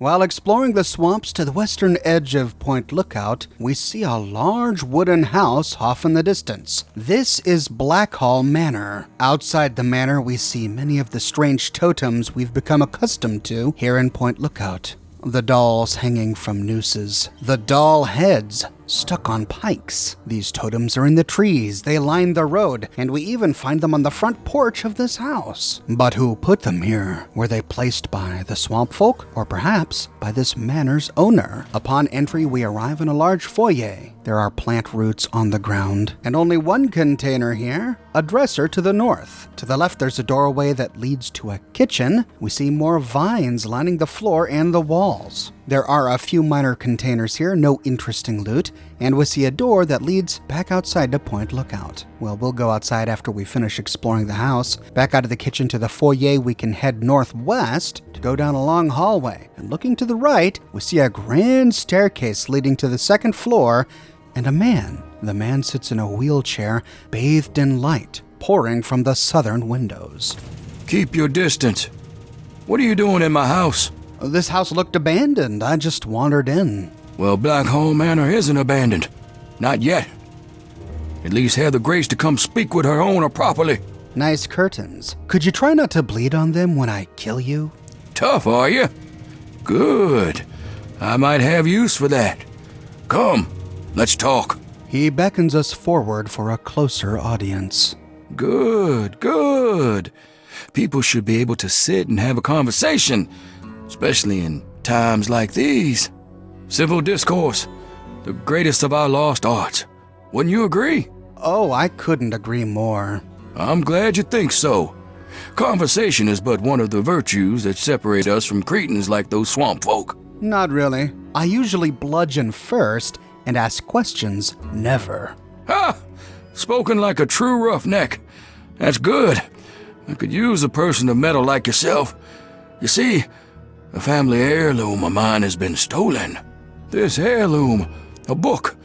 While exploring the swamps to the western edge of Point Lookout, we see a large wooden house off in the distance. This is Blackhall Manor. Outside the manor, we see many of the strange totems we've become accustomed to here in Point Lookout. The dolls hanging from nooses. The doll heads stuck on pikes. These totems are in the trees, they line the road, and we even find them on the front porch of this house. But who put them here? Were they placed by the swamp folk, or perhaps by this manor's owner? Upon entry, we arrive in a large foyer. There are plant roots on the ground, and only one container here, a dresser to the north. To the left, there's a doorway that leads to a kitchen. We see more vines lining the floor and the walls. There are a few minor containers here, no interesting loot, and we see a door that leads back outside to Point Lookout. Well, we'll go outside after we finish exploring the house. Back out of the kitchen to the foyer, we can head northwest to go down a long hallway. And looking to the right, we see a grand staircase leading to the second floor and a man. The man sits in a wheelchair, bathed in light, pouring from the southern windows. Keep your distance. What are you doing in my house? This house looked abandoned. I just wandered in. Well, Blackhall Manor isn't abandoned. Not yet. At least have the grace to come speak with her owner properly. Nice curtains. Could you try not to bleed on them when I kill you? Tough, are you? Good. I might have use for that. Come, let's talk. He beckons us forward for a closer audience. Good, good. People should be able to sit and have a conversation, especially in times like these. Civil discourse, the greatest of our lost arts. Wouldn't you agree? Oh, I couldn't agree more. I'm glad you think so. Conversation is but one of the virtues that separate us from cretins like those swamp folk. Not really. I usually bludgeon first and ask questions never. Ha! Spoken like a true roughneck. That's good. I could use a person of metal like yourself. You see, a family heirloom of mine has been stolen. This heirloom, a book,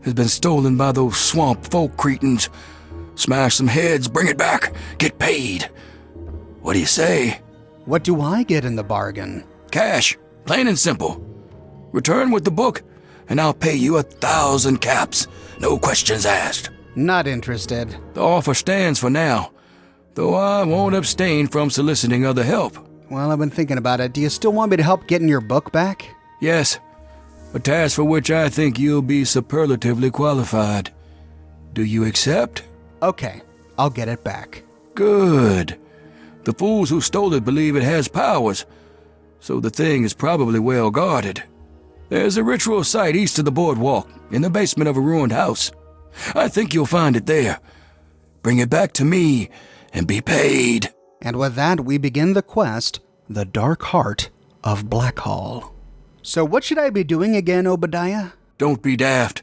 has been stolen by those swamp folk cretins. Smash some heads, bring it back, get paid. What do you say? What do I get in the bargain? Cash, plain and simple. Return with the book, and I'll pay you 1,000 caps, no questions asked. Not interested. The offer stands for now, though I won't abstain from soliciting other help. Well, I've been thinking about it. Do you still want me to help getting your book back? Yes, a task for which I think you'll be superlatively qualified. Do you accept? Okay, I'll get it back. Good. The fools who stole it believe it has powers, so the thing is probably well guarded. There's a ritual site east of the boardwalk, in the basement of a ruined house. I think you'll find it there. Bring it back to me, and be paid. And with that, we begin the quest, The Dark Heart of Blackhall. So what should I be doing again, Obadiah? Don't be daft.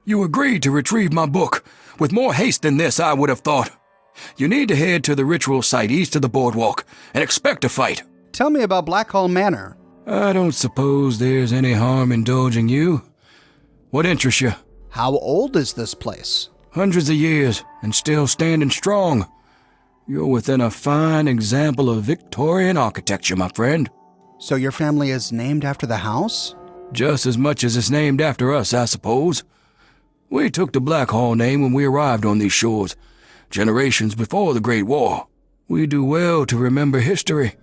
You agreed to retrieve my book. With more haste than this, I would have thought. You need to head to the ritual site east of the boardwalk and expect a fight. Tell me about Blackhall Manor. I don't suppose there's any harm indulging you. What interests you? How old is this place? Hundreds of years, and still standing strong. You're within a fine example of Victorian architecture, my friend. So your family is named after the house? Just as much as it's named after us, I suppose. We took the Blackhall name when we arrived on these shores, generations before the Great War. We do well to remember history,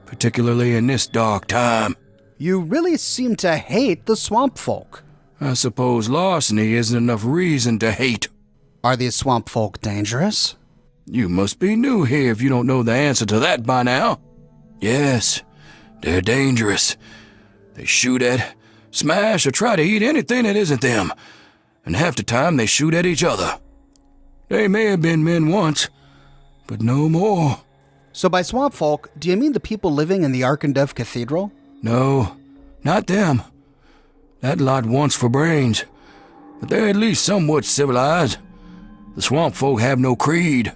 particularly in this dark time. You really seem to hate the swamp folk. I suppose larceny isn't enough reason to hate. Are these swamp folk dangerous? You must be new here if you don't know the answer to that by now. Yes, they're dangerous. They shoot at, smash, or try to eat anything that isn't them, and half the time they shoot at each other. They may have been men once, but no more. So by swamp folk, do you mean the people living in the Arkandov Cathedral? No, not them. That lot wants for brains, but they're at least somewhat civilized. The swamp folk have no creed,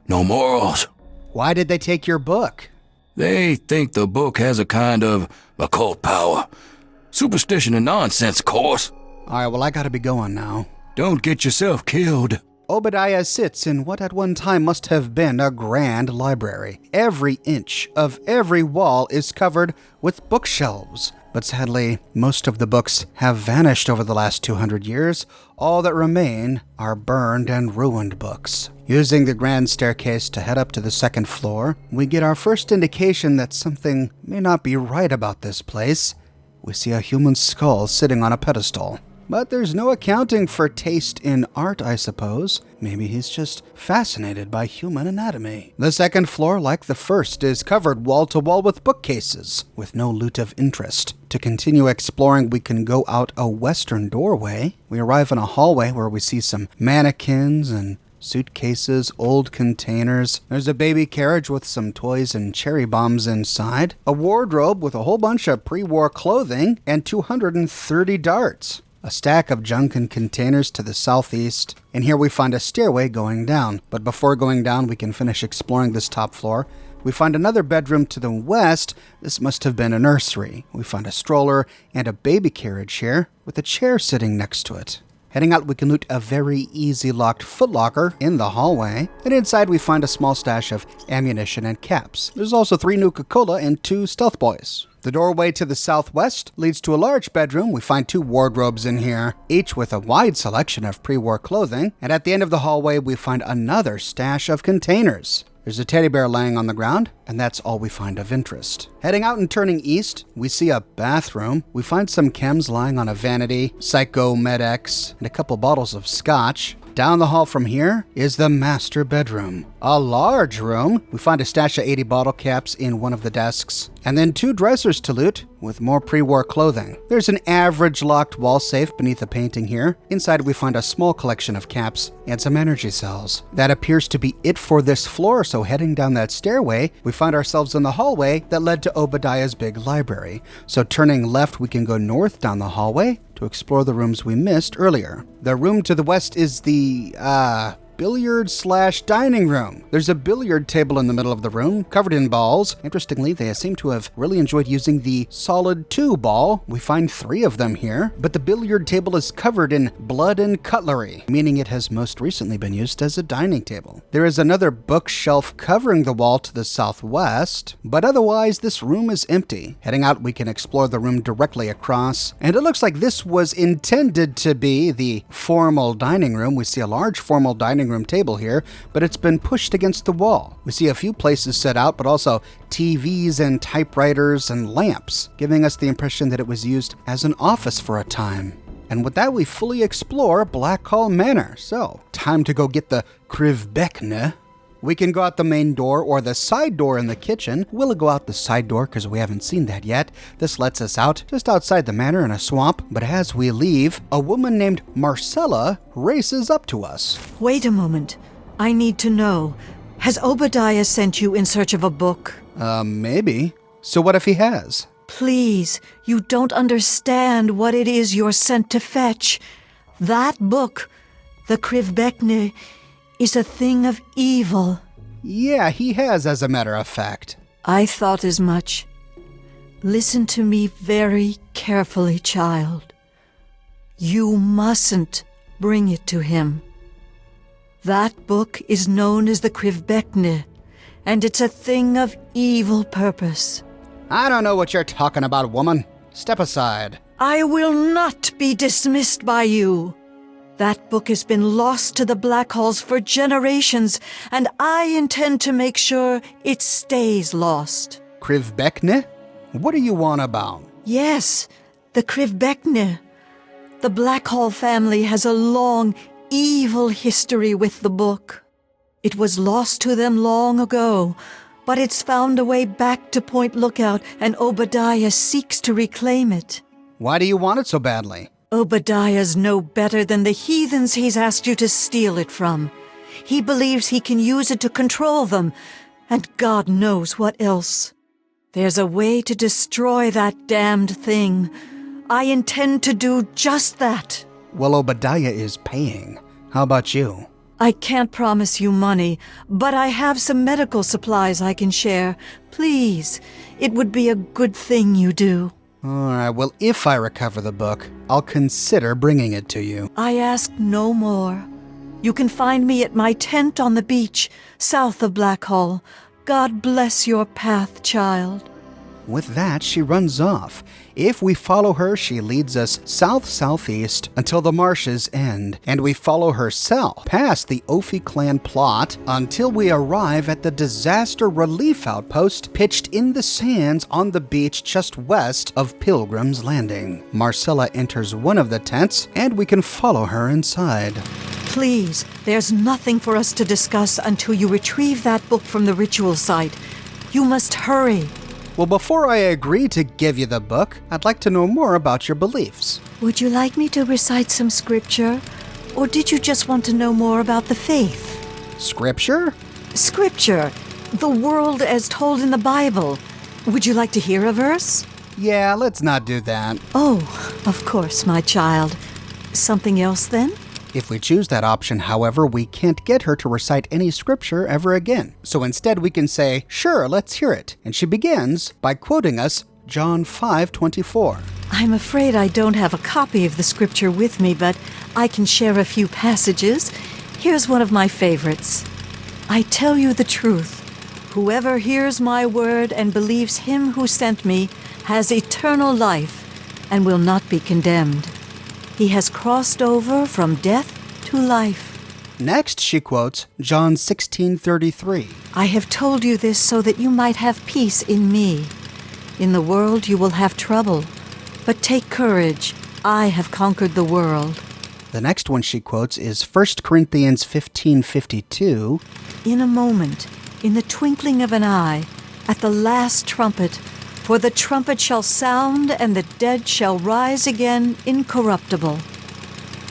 no morals. Why did they take your book? They think the book has a kind of occult power. Superstition and nonsense, of course. All right, well, I gotta be going now. Don't get yourself killed. Obadiah sits in what at one time must have been a grand library. Every inch of every wall is covered with bookshelves. But sadly, most of the books have vanished over the last 200 years. All that remain are burned and ruined books. Using the grand staircase to head up to the second floor, we get our first indication that something may not be right about this place. We see a human skull sitting on a pedestal. But there's no accounting for taste in art, I suppose. Maybe he's just fascinated by human anatomy. The second floor, like the first, is covered wall to wall with bookcases, with no loot of interest. To continue exploring, we can go out a western doorway. We arrive in a hallway where we see some mannequins and suitcases, old containers. There's a baby carriage with some toys and cherry bombs inside. A wardrobe with a whole bunch of pre-war clothing and 230 darts. A stack of junk and containers to the southeast, and here we find a stairway going down. But before going down, we can finish exploring this top floor. We find another bedroom to the west. This must have been a nursery. We find a stroller and a baby carriage here, with a chair sitting next to it. Heading out, we can loot a very easy locked footlocker in the hallway, and inside we find a small stash of ammunition and caps. There's also 3 Nuka-Cola and 2 Stealth Boys. The doorway to the southwest leads to a large bedroom. We find 2 wardrobes in here, each with a wide selection of pre-war clothing, and at the end of the hallway we find another stash of containers. There's a teddy bear laying on the ground, and that's all we find of interest. Heading out and turning east, we see a bathroom. We find some chems lying on a vanity, Psycho Med-X, and a couple bottles of scotch. Down the hall from here is the master bedroom. A large room. We find a stash of 80 bottle caps in one of the desks, and then 2 dressers to loot with more pre-war clothing. There's an average locked wall safe beneath a painting here. Inside we find a small collection of caps and some energy cells. That appears to be it for this floor, so heading down that stairway, we find ourselves in the hallway that led to Obadiah's big library. So turning left, we can go north down the hallway to explore the rooms we missed earlier. The room to the west is the, billiard/dining room. There's a billiard table in the middle of the room, covered in balls. Interestingly, they seem to have really enjoyed using the solid 2 ball. We find 3 of them here, but the billiard table is covered in blood and cutlery, meaning it has most recently been used as a dining table. There is another bookshelf covering the wall to the southwest, but otherwise this room is empty. Heading out, we can explore the room directly across, and it looks like this was intended to be the formal dining room. We see a large formal dining room table here, but it's been pushed against the wall. We see a few places set out, but also TVs and typewriters and lamps, giving us the impression that it was used as an office for a time. And with that, we fully explore Blackhall Manor. So, time to go get the Krivbekne. We can go out the main door or the side door in the kitchen. We'll go out the side door because we haven't seen that yet. This lets us out just outside the manor in a swamp. But as we leave, a woman named Marcella races up to us. Wait a moment. I need to know. Has Obadiah sent you in search of a book? Maybe. So what if he has? Please, you don't understand what it is you're sent to fetch. That book, the Krivbekne, is a thing of evil. Yeah, he has, as a matter of fact. I thought as much. Listen to me very carefully, child. You mustn't bring it to him. That book is known as the Krivbekne, and it's a thing of evil purpose. I don't know what you're talking about, woman. Step aside. I will not be dismissed by you. That book has been lost to the Blackhalls for generations, and I intend to make sure it stays lost. Krivbekne? What are you on about? Yes, the Krivbekne. The Blackhall family has a long, evil history with the book. It was lost to them long ago, but it's found a way back to Point Lookout, and Obadiah seeks to reclaim it. Why do you want it so badly? Obadiah's no better than the heathens he's asked you to steal it from. He believes he can use it to control them, and God knows what else. There's a way to destroy that damned thing. I intend to do just that. Well, Obadiah is paying. How about you? I can't promise you money, but I have some medical supplies I can share. Please, it would be a good thing you do. All right, well, if I recover the book, I'll consider bringing it to you. I ask no more. You can find me at my tent on the beach, south of Blackhall. God bless your path, child. With that, she runs off. If we follow her, she leads us south-southeast until the marshes end, and we follow her south past the Ophi clan plot until we arrive at the disaster relief outpost pitched in the sands on the beach just west of Pilgrim's Landing. Marcella enters one of the tents, and we can follow her inside. Please, there's nothing for us to discuss until you retrieve that book from the ritual site. You must hurry. Well, before I agree to give you the book, I'd like to know more about your beliefs. Would you like me to recite some scripture? Or did you just want to know more about the faith? Scripture? Scripture. The world as told in the Bible. Would you like to hear a verse? Yeah, let's not do that. Oh, of course, my child. Something else, then? If we choose that option, however, we can't get her to recite any scripture ever again. So instead we can say, sure, let's hear it. And she begins by quoting us John 5:24. I'm afraid I don't have a copy of the scripture with me, but I can share a few passages. Here's one of my favorites. I tell you the truth. Whoever hears my word and believes him who sent me has eternal life and will not be condemned. He has crossed over from death to life. Next, she quotes John 16:33. I have told you this so that you might have peace in me. In the world you will have trouble, but take courage. I have conquered the world. The next one she quotes is 1 Corinthians 15:52. In a moment, in the twinkling of an eye, at the last trumpet, for the trumpet shall sound, and the dead shall rise again incorruptible,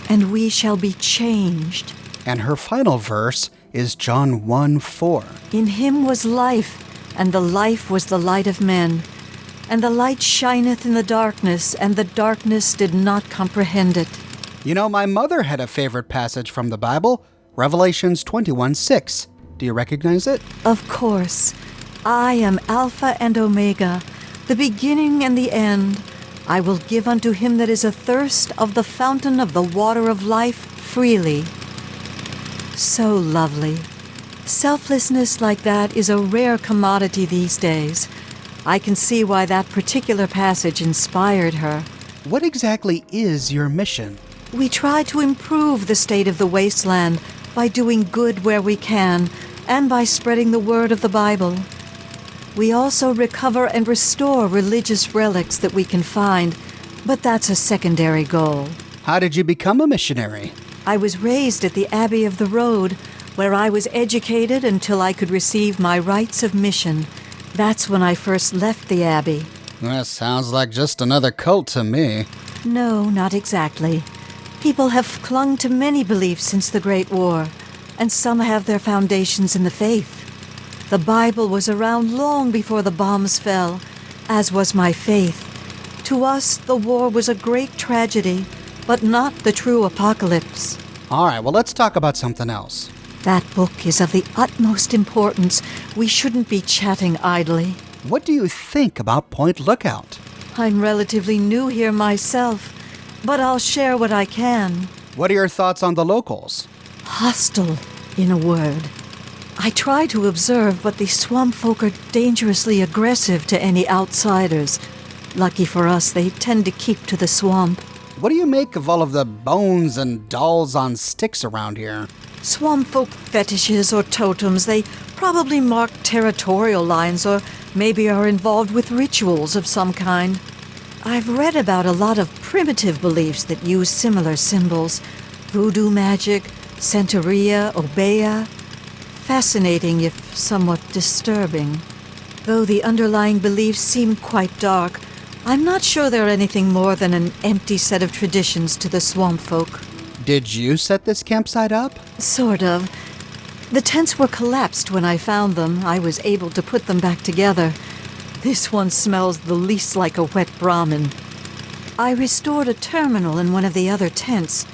and we shall be changed. And her final verse is John 1:4. In him was life, and the life was the light of men. And the light shineth in the darkness, and the darkness did not comprehend it. You know, my mother had a favorite passage from the Bible, Revelations 21:6. Do you recognize it? Of course. I am Alpha and Omega, the beginning and the end. I will give unto him that is athirst of the fountain of the water of life freely. So lovely. Selflessness like that is a rare commodity these days. I can see why that particular passage inspired her. What exactly is your mission? We try to improve the state of the wasteland by doing good where we can and by spreading the word of the Bible. We also recover and restore religious relics that we can find, but that's a secondary goal. How did you become a missionary? I was raised at the Abbey of the Road, where I was educated until I could receive my rites of mission. That's when I first left the Abbey. That sounds like just another cult to me. No, not exactly. People have clung to many beliefs since the Great War, and some have their foundations in the faith. The Bible was around long before the bombs fell, as was my faith. To us, the war was a great tragedy, but not the true apocalypse. All right, well, let's talk about something else. That book is of the utmost importance. We shouldn't be chatting idly. What do you think about Point Lookout? I'm relatively new here myself, but I'll share what I can. What are your thoughts on the locals? Hostile, in a word. I try to observe, but the swamp folk are dangerously aggressive to any outsiders. Lucky for us, they tend to keep to the swamp. What do you make of all of the bones and dolls on sticks around here? Swamp folk fetishes or totems, they probably mark territorial lines or maybe are involved with rituals of some kind. I've read about a lot of primitive beliefs that use similar symbols. Voodoo magic, Santeria, Obeah. Fascinating, if somewhat disturbing. Though the underlying beliefs seem quite dark, I'm not sure they're anything more than an empty set of traditions to the swamp folk. Did you set this campsite up? Sort of. The tents were collapsed when I found them. I was able to put them back together. This one smells the least like a wet Brahmin. I restored a terminal in one of the other tents.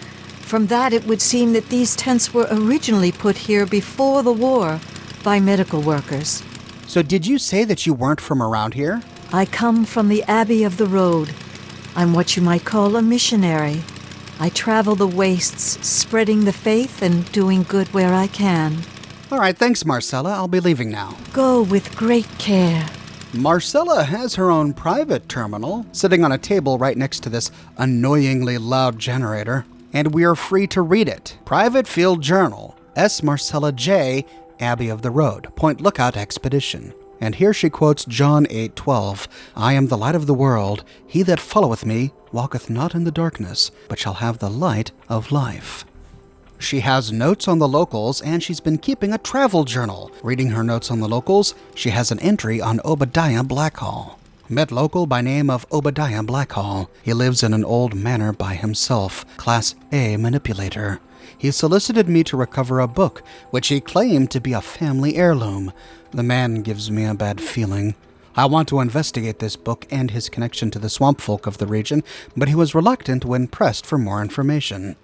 From that, it would seem that these tents were originally put here before the war by medical workers. So did you say that you weren't from around here? I come from the Abbey of the Road. I'm what you might call a missionary. I travel the wastes, spreading the faith and doing good where I can. All right, thanks, Marcella. I'll be leaving now. Go with great care. Marcella has her own private terminal, sitting on a table right next to this annoyingly loud generator, and we are free to read it. Private Field Journal, S. Marcella J., Abbey of the Road, Point Lookout Expedition. And here she quotes John 8:12, I am the light of the world. He that followeth me walketh not in the darkness, but shall have the light of life. She has notes on the locals, and she's been keeping a travel journal. Reading her notes on the locals, she has an entry on Obadiah Blackhall. Met local by name of Obadiah Blackhall. He lives in an old manor by himself, Class A manipulator. He solicited me to recover a book, which he claimed to be a family heirloom. The man gives me a bad feeling. I want to investigate this book and his connection to the swamp folk of the region, but he was reluctant when pressed for more information.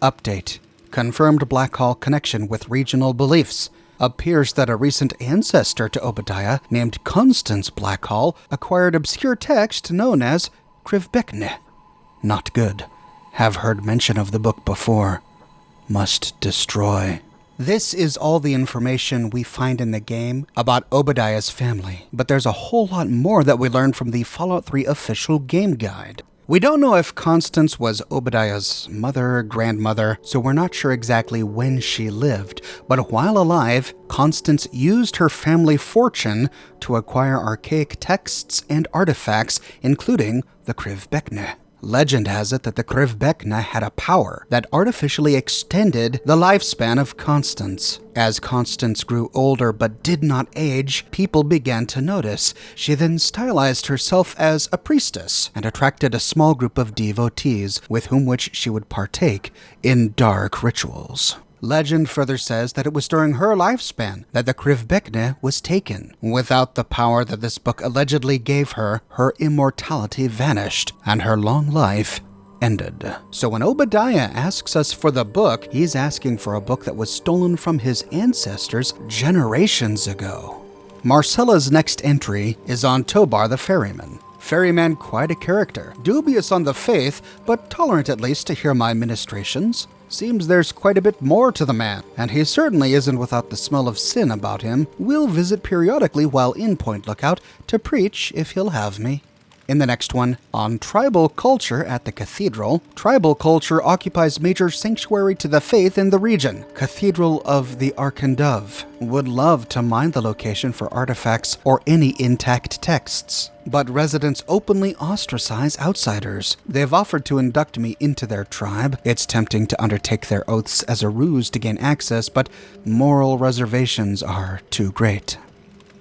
Update. Confirmed Blackhall connection with regional beliefs. Appears that a recent ancestor to Obadiah, named Constance Blackhall, acquired obscure text known as Krivbekne. Not good. Have heard mention of the book before. Must destroy. This is all the information we find in the game about Obadiah's family, but there's a whole lot more that we learn from the Fallout 3 official game guide. We don't know if Constance was Obadiah's mother, grandmother, so we're not sure exactly when she lived, but while alive, Constance used her family fortune to acquire archaic texts and artifacts, including the Krivbekne. Legend has it that the Krivbekne had a power that artificially extended the lifespan of Constance. As Constance grew older but did not age, people began to notice. She then stylized herself as a priestess and attracted a small group of devotees with whom which she would partake in dark rituals. Legend further says that it was during her lifespan that the Krivbekne was taken. Without the power that this book allegedly gave her, her immortality vanished, and her long life ended. So when Obadiah asks us for the book, he's asking for a book that was stolen from his ancestors generations ago. Marcella's next entry is on Tobar the Ferryman. Ferryman quite a character, dubious on the faith, but tolerant at least to hear my ministrations. Seems there's quite a bit more to the man, and he certainly isn't without the smell of sin about him. We'll visit periodically while in Point Lookout to preach if he'll have me. In the next one, on tribal culture at the cathedral, tribal culture occupies major sanctuary to the faith in the region. Cathedral of the Ark and Dove. Would love to mine the location for artifacts or any intact texts. But residents openly ostracize outsiders. They've offered to induct me into their tribe. It's tempting to undertake their oaths as a ruse to gain access, but moral reservations are too great.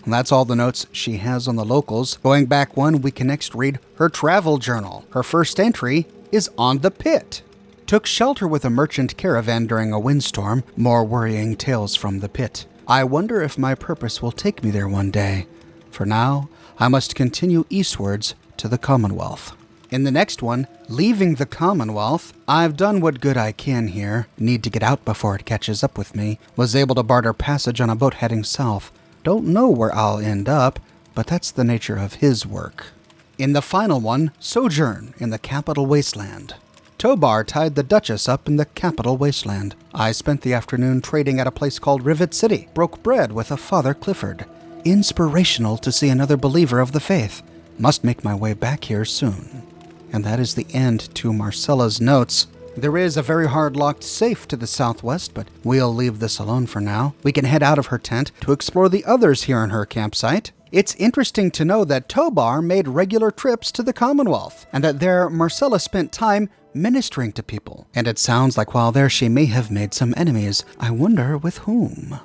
That's all the notes she has on the locals. Going back one, we can next read her travel journal. Her first entry is on the pit. Took shelter with a merchant caravan during a windstorm. More worrying tales from the pit. I wonder if my purpose will take me there one day. For now, I must continue eastwards to the Commonwealth. In the next one, leaving the Commonwealth, I've done what good I can here. Need to get out before it catches up with me. Was able to barter passage on a boat heading south. Don't know where I'll end up, but that's the nature of his work. In the final one, sojourn in the capital wasteland. Tobar tied the Duchess up in the capital wasteland. I spent the afternoon trading at a place called Rivet City. Broke bread with a Father Clifford. Inspirational to see another believer of the faith. Must make my way back here soon. And that is the end to Marcella's notes. There is a very hard-locked safe to the southwest, but we'll leave this alone for now. We can head out of her tent to explore the others here in her campsite. It's interesting to know that Tobar made regular trips to the Commonwealth, and that there Marcella spent time ministering to people. And it sounds like while there she may have made some enemies. I wonder with whom.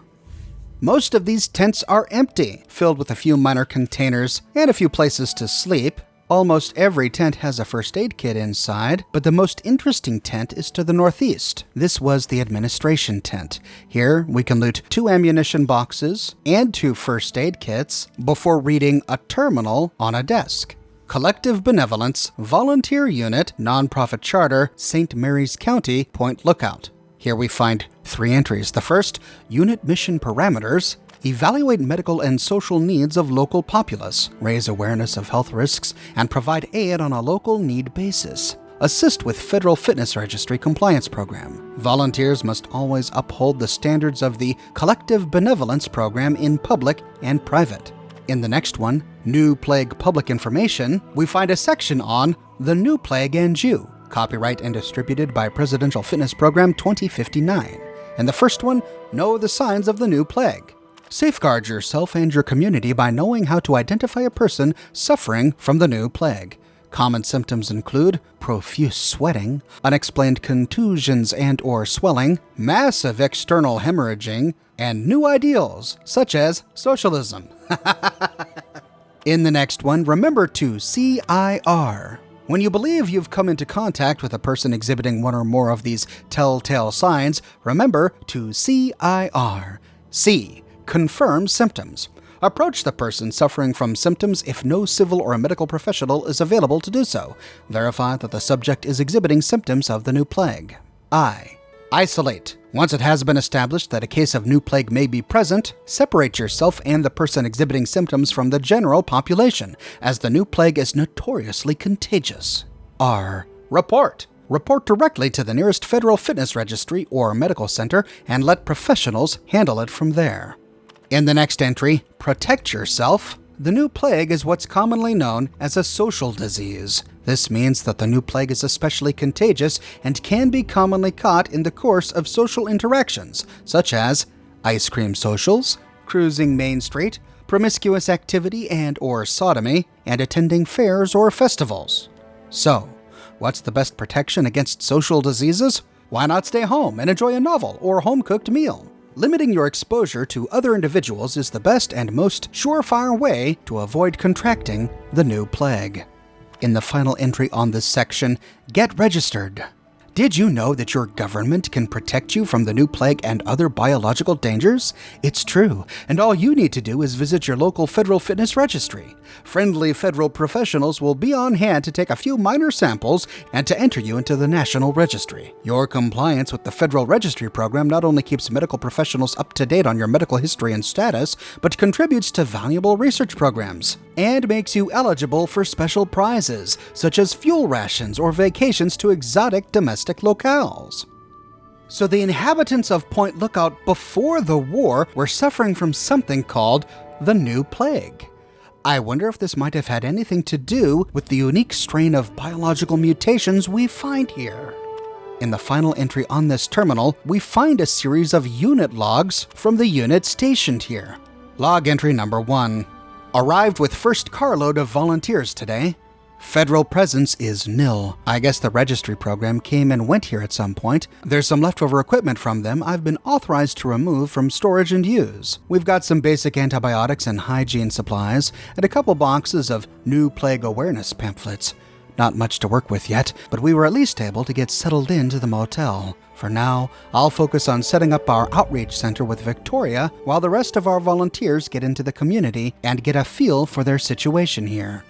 Most of these tents are empty, filled with a few minor containers and a few places to sleep. Almost every tent has a first aid kit inside, but the most interesting tent is to the northeast. This was the administration tent. Here, we can loot 2 ammunition boxes and 2 first aid kits before reading a terminal on a desk. Collective Benevolence, Volunteer Unit, Nonprofit Charter, St. Mary's County, Point Lookout. Here we find 3 entries. The first, Unit Mission Parameters. Evaluate medical and social needs of local populace, raise awareness of health risks, and provide aid on a local need basis. assist with Federal Fitness Registry compliance program. Volunteers must always uphold the standards of the Collective Benevolence Program in public and private. In the next one, New Plague Public Information, we find a section on The New Plague and You, copyright and distributed by Presidential Fitness Program 2059. And the first one, Know the Signs of the New Plague. Safeguard yourself and your community by knowing how to identify a person suffering from the new plague. Common symptoms include profuse sweating, unexplained contusions and/or swelling, massive external hemorrhaging, and new ideals, such as socialism. In the next one, remember to CIR. When you believe you've come into contact with a person exhibiting one or more of these telltale signs, remember to CIR. C. Confirm symptoms. Approach the person suffering from symptoms if no civil or medical professional is available to do so. Verify that the subject is exhibiting symptoms of the new plague. I. Isolate. Once it has been established that a case of new plague may be present, separate yourself and the person exhibiting symptoms from the general population, as the new plague is notoriously contagious. R. Report. Report directly to the nearest Federal Fitness Registry or medical center and let professionals handle it from there. In the next entry, protect yourself. The new plague is what's commonly known as a social disease. This means that the new plague is especially contagious and can be commonly caught in the course of social interactions, such as ice cream socials, cruising Main Street, promiscuous activity and/or sodomy, and attending fairs or festivals. So, what's the best protection against social diseases? Why not stay home and enjoy a novel or home-cooked meal? Limiting your exposure to other individuals is the best and most surefire way to avoid contracting the new plague. In the final entry on this section, get registered. Did you know that your government can protect you from the new plague and other biological dangers? It's true, and all you need to do is visit your local Federal Fitness Registry. Friendly federal professionals will be on hand to take a few minor samples and to enter you into the National Registry. Your compliance with the Federal Registry Program not only keeps medical professionals up to date on your medical history and status, but contributes to valuable research programs and makes you eligible for special prizes, such as fuel rations or vacations to exotic domestic locales. So the inhabitants of Point Lookout before the war were suffering from something called the New Plague. I wonder if this might have had anything to do with the unique strain of biological mutations we find here. In the final entry on this terminal, we find a series of unit logs from the unit stationed here. Log entry number 1. Arrived with first carload of volunteers today. Federal presence is nil. I guess the registry program came and went here at some point. There's some leftover equipment from them I've been authorized to remove from storage and use. We've got some basic antibiotics and hygiene supplies, and a couple boxes of new plague awareness pamphlets. Not much to work with yet, but we were at least able to get settled into the motel. For now, I'll focus on setting up our outreach center with Victoria while the rest of our volunteers get into the community and get a feel for their situation here.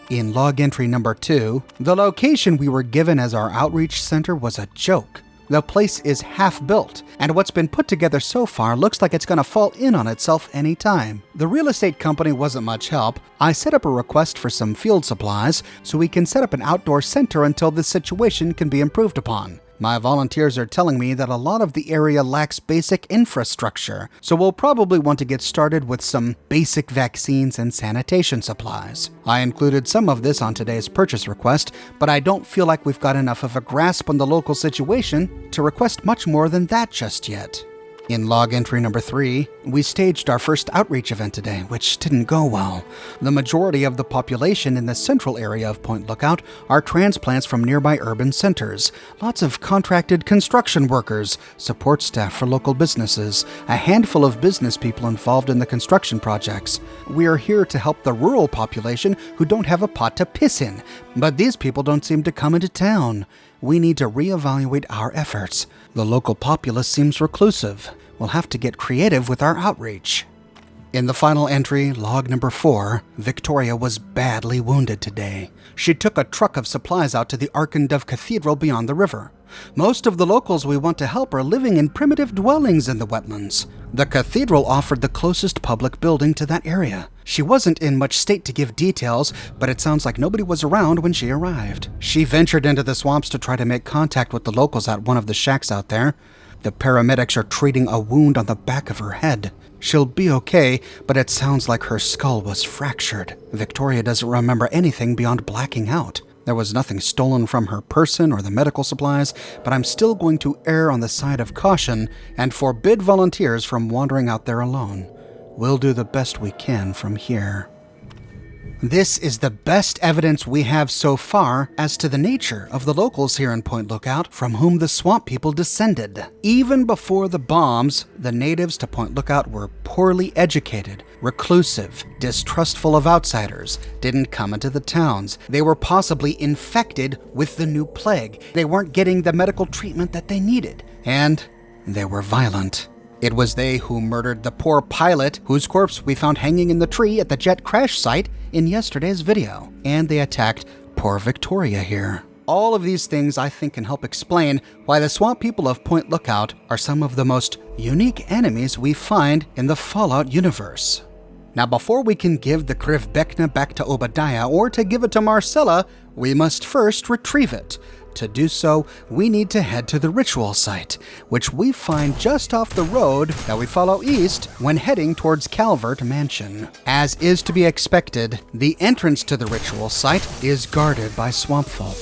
In log entry number 2, the location we were given as our outreach center was a joke. The place is half built, and what's been put together so far looks like it's going to fall in on itself any time. The real estate company wasn't much help. I set up a request for some field supplies so we can set up an outdoor center until this situation can be improved upon. My volunteers are telling me that a lot of the area lacks basic infrastructure, so we'll probably want to get started with some basic vaccines and sanitation supplies. I included some of this on today's purchase request, but I don't feel like we've got enough of a grasp on the local situation to request much more than that just yet. In log entry number 3, we staged our first outreach event today, which didn't go well. The majority of the population in the central area of Point Lookout are transplants from nearby urban centers. Lots of contracted construction workers, support staff for local businesses, a handful of business people involved in the construction projects. We are here to help the rural population who don't have a pot to piss in, but these people don't seem to come into town. We need to reevaluate our efforts. The local populace seems reclusive. We'll have to get creative with our outreach. In the final entry, log number 4, Victoria was badly wounded today. She took a truck of supplies out to the Arkendove Cathedral beyond the river. Most of the locals we want to help are living in primitive dwellings in the wetlands. The cathedral offered the closest public building to that area. She wasn't in much state to give details, but it sounds like nobody was around when she arrived. She ventured into the swamps to try to make contact with the locals at one of the shacks out there. The paramedics are treating a wound on the back of her head. She'll be okay, but it sounds like her skull was fractured. Victoria doesn't remember anything beyond blacking out. There was nothing stolen from her person or the medical supplies, but I'm still going to err on the side of caution and forbid volunteers from wandering out there alone. We'll do the best we can from here. This is the best evidence we have so far as to the nature of the locals here in Point Lookout from whom the swamp people descended. Even before the bombs, the natives to Point Lookout were poorly educated, reclusive, distrustful of outsiders, didn't come into the towns. They were possibly infected with the new plague. They weren't getting the medical treatment that they needed. And they were violent. It was they who murdered the poor pilot whose corpse we found hanging in the tree at the jet crash site in yesterday's video. And they attacked poor Victoria here. All of these things I think can help explain why the swamp people of Point Lookout are some of the most unique enemies we find in the Fallout universe. Now before we can give the Krivbekna back to Obadiah or to give it to Marcella, we must first retrieve it. To do so, we need to head to the ritual site, which we find just off the road that we follow east when heading towards Calvert Mansion. As is to be expected, the entrance to the ritual site is guarded by swamp folk.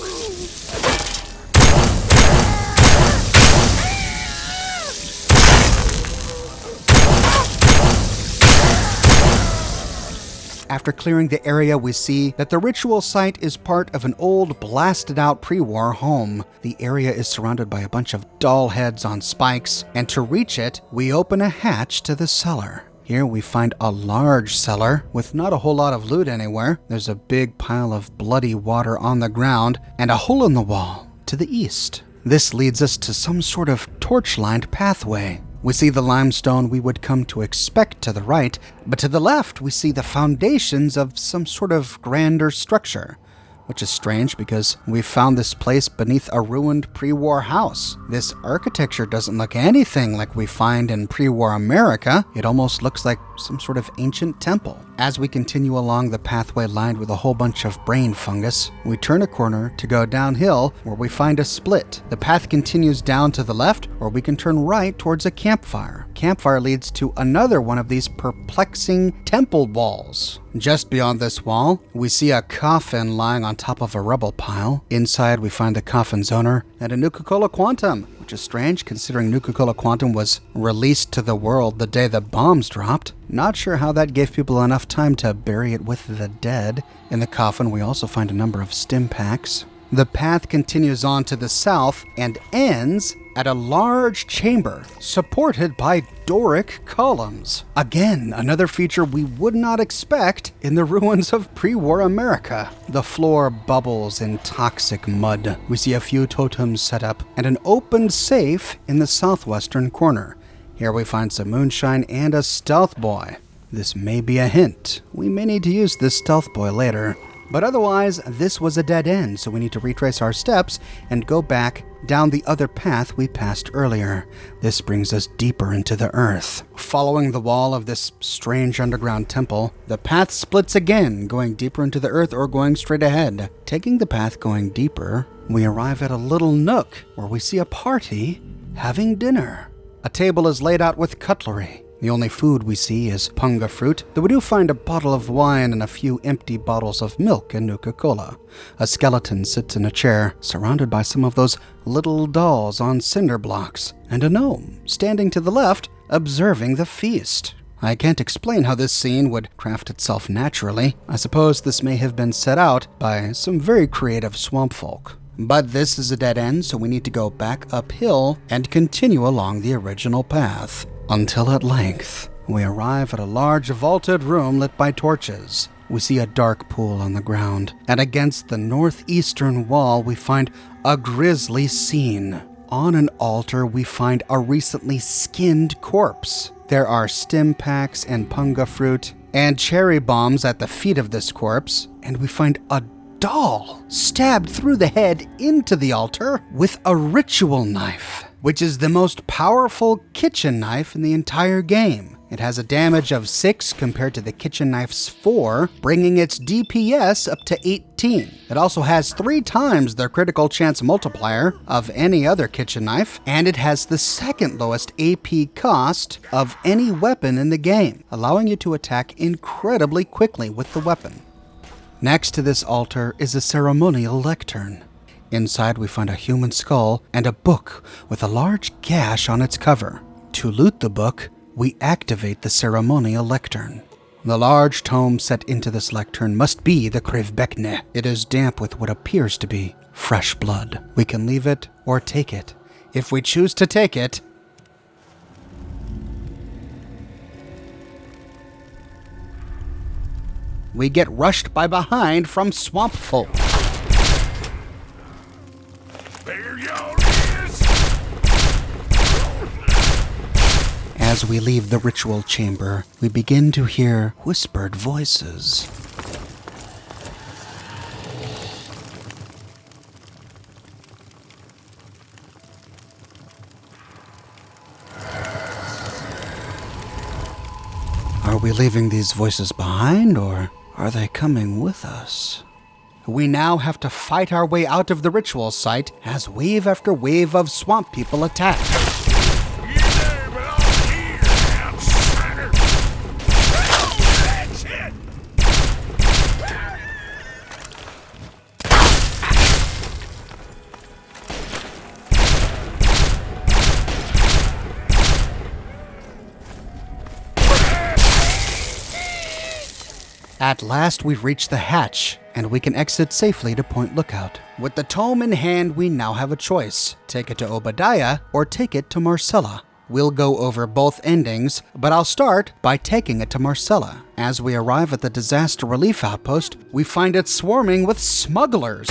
After clearing the area, we see that the ritual site is part of an old, blasted-out pre-war home. The area is surrounded by a bunch of doll heads on spikes, and to reach it, we open a hatch to the cellar. Here we find a large cellar with not a whole lot of loot anywhere. There's a big pile of bloody water on the ground and a hole in the wall to the east. This leads us to some sort of torch-lined pathway. We see the limestone we would come to expect to the right, but to the left we see the foundations of some sort of grander structure, which is strange because we found this place beneath a ruined pre-war house. This architecture doesn't look anything like we find in pre-war America. It almost looks like some sort of ancient temple. As we continue along the pathway lined with a whole bunch of brain fungus, we turn a corner to go downhill where we find a split. The path continues down to the left, or we can turn right towards a campfire. Campfire leads to another one of these perplexing temple walls. Just beyond this wall, we see a coffin lying on top of a rubble pile. Inside, we find the coffin's owner and a Nuka-Cola Quantum, which is strange considering Nuka-Cola Quantum was released to the world the day the bombs dropped. Not sure how that gave people enough time to bury it with the dead. In the coffin, we also find a number of stim packs. The path continues on to the south and ends at a large chamber supported by Doric columns. Again, another feature we would not expect in the ruins of pre-war America. The floor bubbles in toxic mud. We see a few totems set up and an opened safe in the southwestern corner. Here we find some moonshine and a stealth boy. This may be a hint. We may need to use this stealth boy later. But otherwise, this was a dead end, so we need to retrace our steps and go back down the other path we passed earlier. This brings us deeper into the earth. Following the wall of this strange underground temple, the path splits again, going deeper into the earth or going straight ahead. Taking the path going deeper, we arrive at a little nook where we see a party having dinner. A table is laid out with cutlery. The only food we see is punga fruit, though we do find a bottle of wine and a few empty bottles of milk and Nuka-Cola. A skeleton sits in a chair, surrounded by some of those little dolls on cinder blocks, and a gnome, standing to the left, observing the feast. I can't explain how this scene would craft itself naturally. I suppose this may have been set out by some very creative swamp folk. But this is a dead end, so we need to go back uphill and continue along the original path. Until at length, we arrive at a large vaulted room lit by torches. We see a dark pool on the ground, and against the northeastern wall we find a grisly scene. On an altar we find a recently skinned corpse. There are stim packs and punga fruit and cherry bombs at the feet of this corpse, and we find a doll stabbed through the head into the altar with a ritual knife, which is the most powerful kitchen knife in the entire game. It has a damage of 6 compared to the kitchen knife's 4, bringing its DPS up to 18. It also has 3 times the critical chance multiplier of any other kitchen knife, and it has the second lowest AP cost of any weapon in the game, allowing you to attack incredibly quickly with the weapon. Next to this altar is a ceremonial lectern. Inside we find a human skull and a book with a large gash on its cover. To loot the book, we activate the ceremonial lectern. The large tome set into this lectern must be the Krivbekne. It is damp with what appears to be fresh blood. We can leave it or take it. If we choose to take it, we get rushed by behind from swamp folk. There y'all is! As we leave the ritual chamber, we begin to hear whispered voices. Are we leaving these voices behind, or are they coming with us? We now have to fight our way out of the ritual site as wave after wave of swamp people attack. At last we've reached the hatch, and we can exit safely to Point Lookout. With the tome in hand, we now have a choice. Take it to Obadiah, or take it to Marcella. We'll go over both endings, but I'll start by taking it to Marcella. As we arrive at the disaster relief outpost, we find it swarming with smugglers.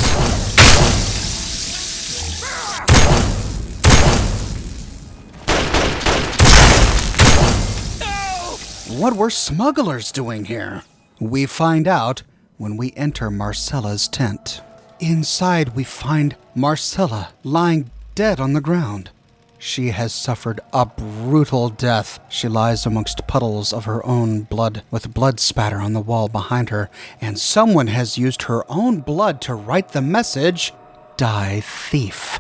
What were smugglers doing here? We find out when we enter Marcella's tent. Inside, we find Marcella lying dead on the ground. She has suffered a brutal death. She lies amongst puddles of her own blood, with blood spatter on the wall behind her, and someone has used her own blood to write the message, "Die thief."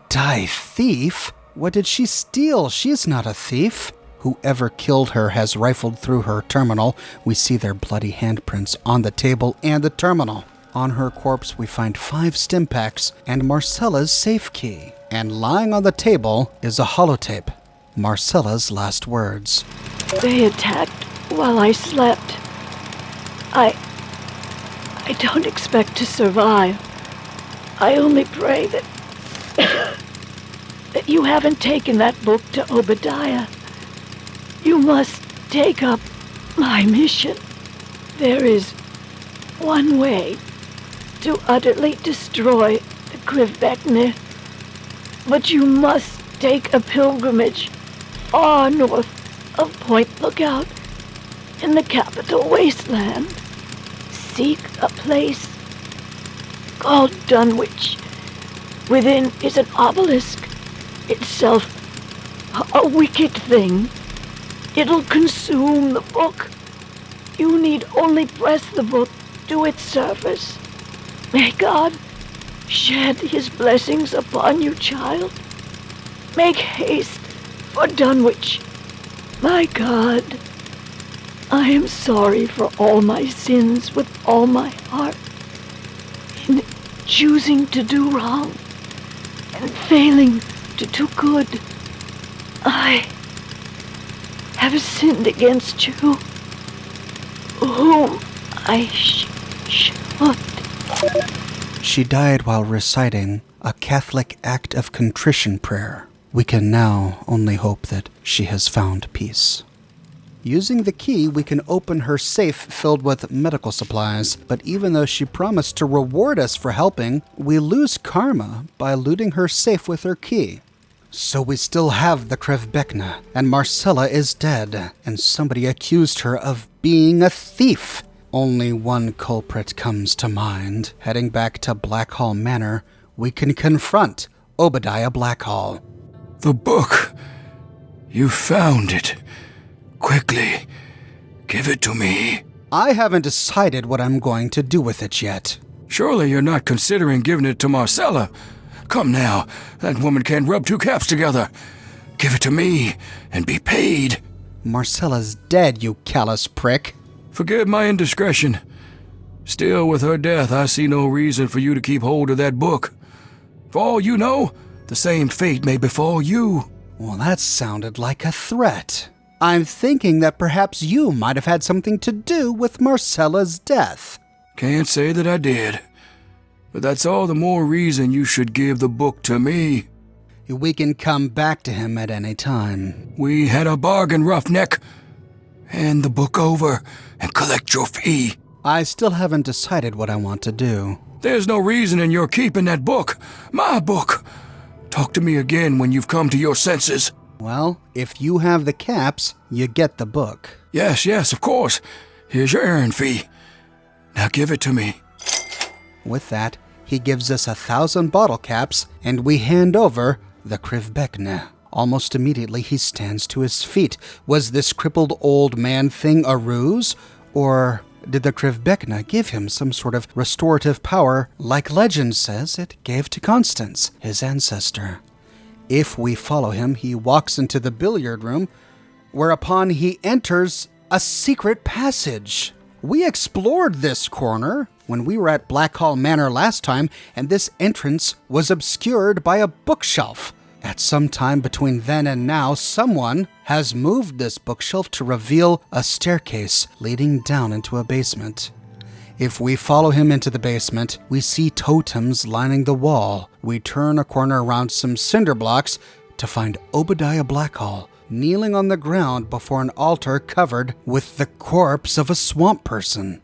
Die thief? What did she steal? She's not a thief. Whoever killed her has rifled through her terminal. We see their bloody handprints on the table and the terminal. On her corpse, we find 5 stim packs and Marcella's safe key. And lying on the table is a holotape. Marcella's last words. They attacked while I slept. I don't expect to survive. I only pray that that you haven't taken that book to Obadiah. You must take up my mission. There is one way to utterly destroy the Krivbekne, but you must take a pilgrimage far north of Point Lookout in the capital wasteland. Seek a place called Dunwich. Within is an obelisk, itself a wicked thing. It'll consume the book. You need only press the book to its surface. May God shed his blessings upon you, child. Make haste for Dunwich. My God, I am sorry for all my sins with all my heart. In choosing to do wrong and failing to do good, I have sinned against you, whom I should. She died while reciting a Catholic act of contrition prayer. We can now only hope that she has found peace. Using the key, we can open her safe filled with medical supplies, but even though she promised to reward us for helping, we lose karma by looting her safe with her key. So we still have the Krivbekna, and Marcella is dead, and somebody accused her of being a thief. Only one culprit comes to mind. Heading back to Blackhall Manor, we can confront Obadiah Blackhall. The book. You found it. Quickly, give it to me. I haven't decided what I'm going to do with it yet. Surely you're not considering giving it to Marcella. Come now, that woman can't rub two caps together. Give it to me and be paid. Marcella's dead, you callous prick. Forgive my indiscretion. Still, with her death, I see no reason for you to keep hold of that book. For all you know, the same fate may befall you. Well, that sounded like a threat. I'm thinking that perhaps you might have had something to do with Marcella's death. Can't say that I did. But that's all the more reason you should give the book to me. We can come back to him at any time. We had a bargain, roughneck. Hand the book over and collect your fee. I still haven't decided what I want to do. There's no reason in your keeping that book. My book. Talk to me again when you've come to your senses. Well, if you have the caps, you get the book. Yes, of course. Here's your errand fee. Now give it to me. With that, he gives us 1,000 bottle caps, and we hand over the Krivbekna. Almost immediately, he stands to his feet. Was this crippled old man thing a ruse? Or did the Krivbekna give him some sort of restorative power, like legend says it gave to Constance, his ancestor? If we follow him, he walks into the billiard room, whereupon he enters a secret passage. We explored this corner when we were at Blackhall Manor last time, and this entrance was obscured by a bookshelf. At some time between then and now, someone has moved this bookshelf to reveal a staircase leading down into a basement. If we follow him into the basement, we see totems lining the wall. We turn a corner around some cinder blocks to find Obadiah Blackhall kneeling on the ground before an altar covered with the corpse of a swamp person.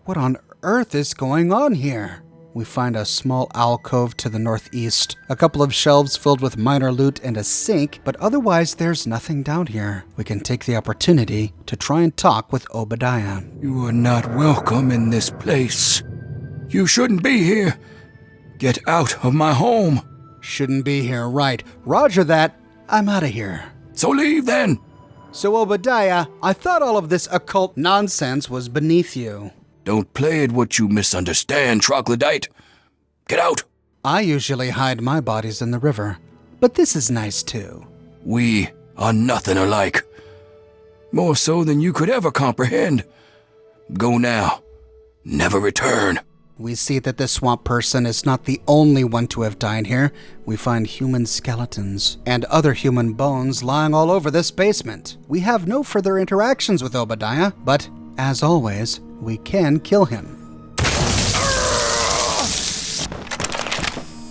What on earth is going on here? We find a small alcove to the northeast, a couple of shelves filled with minor loot and a sink, but otherwise there's nothing down here. We can take the opportunity to try and talk with Obadiah. You are not welcome in this place. You shouldn't be here. Get out of my home. Shouldn't be here, right. Roger that. I'm out of here. So leave then. So Obadiah, I thought all of this occult nonsense was beneath you. Don't play at what you misunderstand, troglodyte. Get out. I usually hide my bodies in the river, but this is nice too. We are nothing alike. More so than you could ever comprehend. Go now. Never return. We see that this swamp person is not the only one to have died here. We find human skeletons and other human bones lying all over this basement. We have no further interactions with Obadiah, but as always, we can kill him.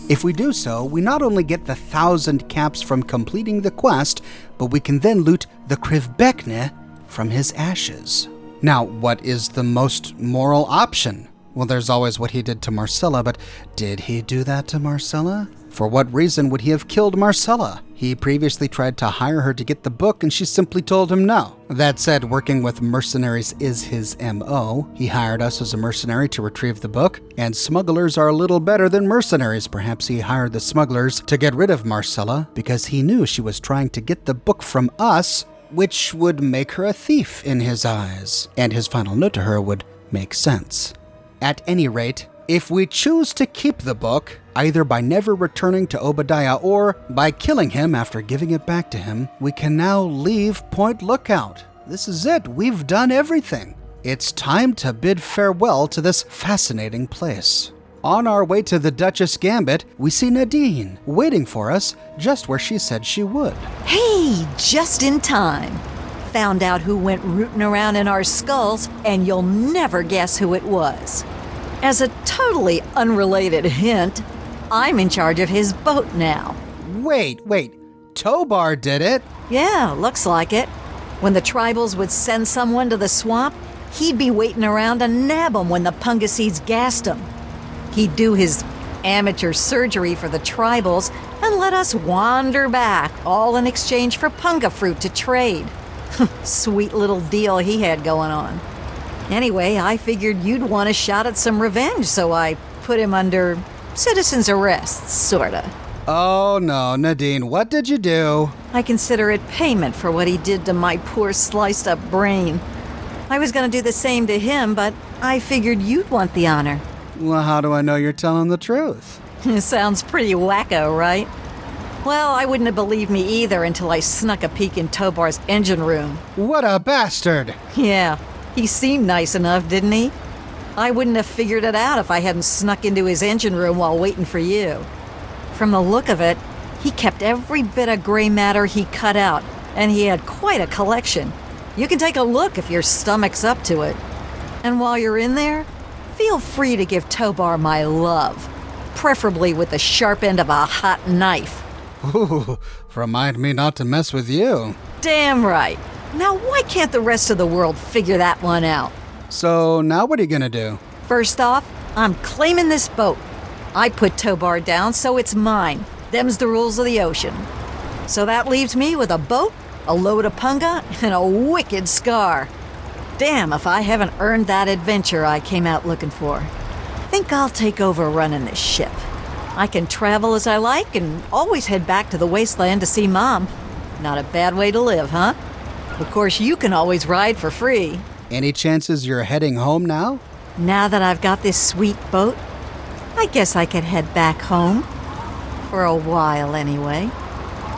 If we do so, we not only get the 1,000 caps from completing the quest, but we can then loot the Krivbekna from his ashes. Now, what is the most moral option? Well, there's always what he did to Marcella, but did he do that to Marcella? For what reason would he have killed Marcella? He previously tried to hire her to get the book, and she simply told him no. That said, working with mercenaries is his M.O. He hired us as a mercenary to retrieve the book, and smugglers are a little better than mercenaries. Perhaps he hired the smugglers to get rid of Marcella because he knew she was trying to get the book from us, which would make her a thief in his eyes, and his final note to her would make sense. At any rate, if we choose to keep the book, either by never returning to Obadiah or by killing him after giving it back to him, we can now leave Point Lookout. This is it. We've done everything. It's time to bid farewell to this fascinating place. On our way to the Duchess Gambit, we see Nadine waiting for us just where she said she would. Hey, just in time. Found out who went rooting around in our skulls, and you'll never guess who it was. As a totally unrelated hint, I'm in charge of his boat now. Wait. Tobar did it? Yeah, looks like it. When the tribals would send someone to the swamp, he'd be waiting around to nab them when the Pungasides gassed them. He'd do his amateur surgery for the tribals and let us wander back, all in exchange for punga fruit to trade. Sweet little deal he had going on. Anyway, I figured you'd want a shot at some revenge, so I put him under citizen's arrest, sorta. Oh no, Nadine, what did you do? I consider it payment for what he did to my poor sliced-up brain. I was gonna do the same to him, but I figured you'd want the honor. Well, how do I know you're telling the truth? Sounds pretty wacko, right? Well, I wouldn't have believed me either until I snuck a peek in Tobar's engine room. What a bastard! Yeah, he seemed nice enough, didn't he? I wouldn't have figured it out if I hadn't snuck into his engine room while waiting for you. From the look of it, he kept every bit of gray matter he cut out, and he had quite a collection. You can take a look if your stomach's up to it. And while you're in there, feel free to give Tobar my love, preferably with the sharp end of a hot knife. Ooh, remind me not to mess with you. Damn right. Now why can't the rest of the world figure that one out? So now what are you gonna do? First off, I'm claiming this boat. I put Tobar down, so it's mine. Them's the rules of the ocean. So that leaves me with a boat, a load of punga, and a wicked scar. Damn if I haven't earned that adventure I came out looking for. Think I'll take over running this ship. I can travel as I like and always head back to the wasteland to see Mom. Not a bad way to live, huh? Of course, you can always ride for free. Any chances you're heading home now? Now that I've got this sweet boat, I guess I could head back home. For a while, anyway.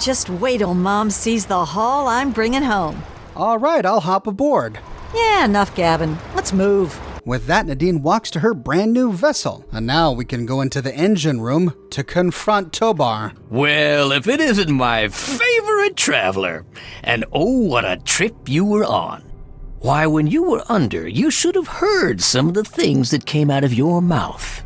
Just wait till Mom sees the haul I'm bringing home. All right, I'll hop aboard. Yeah, enough gabbing. Let's move. With that, Nadine walks to her brand new vessel. And now we can go into the engine room to confront Tobar. Well, if it isn't my favorite traveler. And oh, what a trip you were on. Why, when you were under, you should have heard some of the things that came out of your mouth.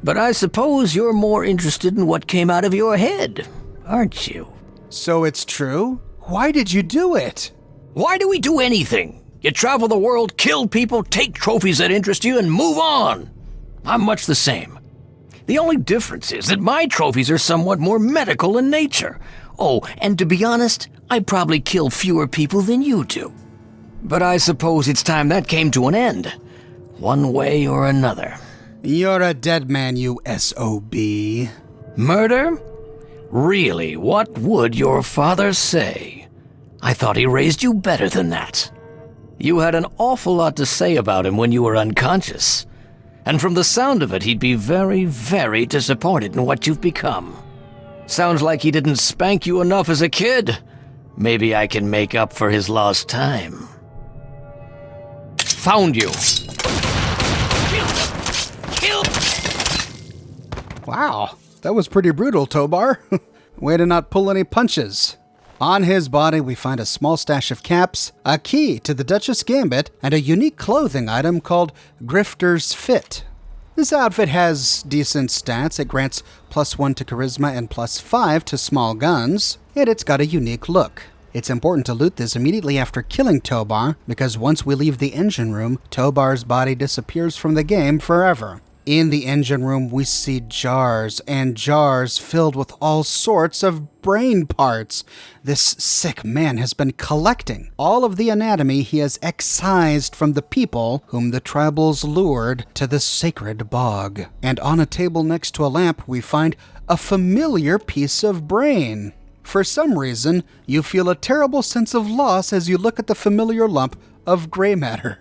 But I suppose you're more interested in what came out of your head, aren't you? So it's true? Why did you do it? Why do we do anything? You travel the world, kill people, take trophies that interest you, and move on. I'm much the same. The only difference is that my trophies are somewhat more medical in nature. Oh, and to be honest, I probably kill fewer people than you do. But I suppose it's time that came to an end, one way or another. You're a dead man, you SOB. Murder? Really, what would your father say? I thought he raised you better than that. You had an awful lot to say about him when you were unconscious. And from the sound of it, he'd be very, very disappointed in what you've become. Sounds like he didn't spank you enough as a kid. Maybe I can make up for his lost time. Found you. Kill. Wow, that was pretty brutal, Tobar. Way to not pull any punches. On his body, we find a small stash of caps, a key to the Duchess Gambit, and a unique clothing item called Grifter's Fit. This outfit has decent stats. It grants +1 to Charisma and +5 to small guns, and it's got a unique look. It's important to loot this immediately after killing Tobar, because once we leave the engine room, Tobar's body disappears from the game forever. In the engine room, we see jars and jars filled with all sorts of brain parts. This sick man has been collecting all of the anatomy he has excised from the people whom the tribals lured to the sacred bog. And on a table next to a lamp, we find a familiar piece of brain. For some reason, you feel a terrible sense of loss as you look at the familiar lump of gray matter.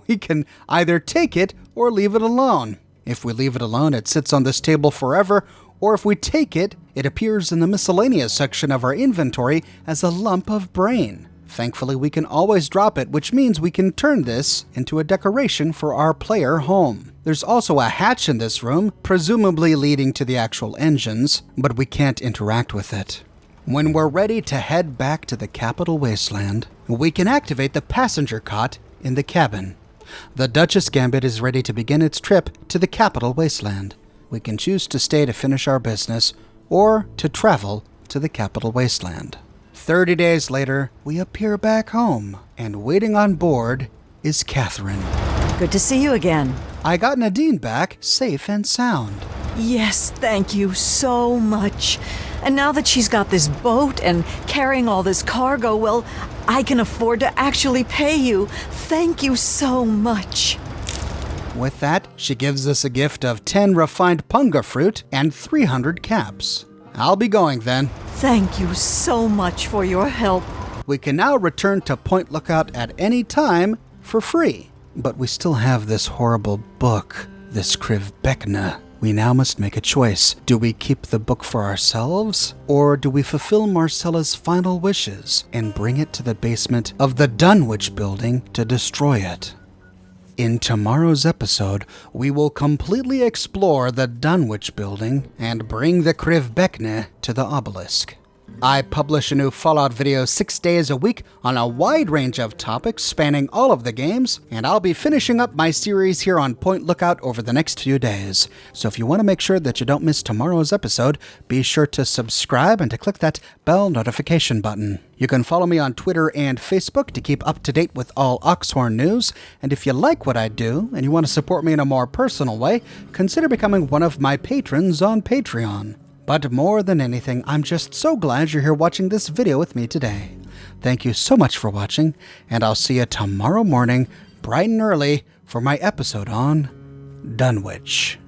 We can either take it or leave it alone. If we leave it alone, it sits on this table forever, or if we take it, it appears in the miscellaneous section of our inventory as a lump of brain. Thankfully, we can always drop it, which means we can turn this into a decoration for our player home. There's also a hatch in this room, presumably leading to the actual engines, but we can't interact with it. When we're ready to head back to the capital wasteland, we can activate the passenger cot in the cabin. The Duchess Gambit is ready to begin its trip to the capital wasteland. We can choose to stay to finish our business, or to travel to the capital wasteland. 30 days later, we appear back home, and waiting on board is Catherine. Good to see you again. I got Nadine back, safe and sound. Yes, thank you so much. And now that she's got this boat and carrying all this cargo, well, I can afford to actually pay you. Thank you so much. With that, she gives us a gift of 10 refined punga fruit and 300 caps. I'll be going then. Thank you so much for your help. We can now return to Point Lookout at any time for free. But we still have this horrible book, this Krivbekna. We now must make a choice. Do we keep the book for ourselves, or do we fulfill Marcella's final wishes and bring it to the basement of the Dunwich building to destroy it? In tomorrow's episode, we will completely explore the Dunwich building and bring the Krivbekna to the obelisk. I publish a new Fallout video 6 days a week on a wide range of topics spanning all of the games, and I'll be finishing up my series here on Point Lookout over the next few days. So if you want to make sure that you don't miss tomorrow's episode, be sure to subscribe and to click that bell notification button. You can follow me on Twitter and Facebook to keep up to date with all Oxhorn news, and if you like what I do and you want to support me in a more personal way, consider becoming one of my patrons on Patreon. But more than anything, I'm just so glad you're here watching this video with me today. Thank you so much for watching, and I'll see you tomorrow morning, bright and early, for my episode on Dunwich.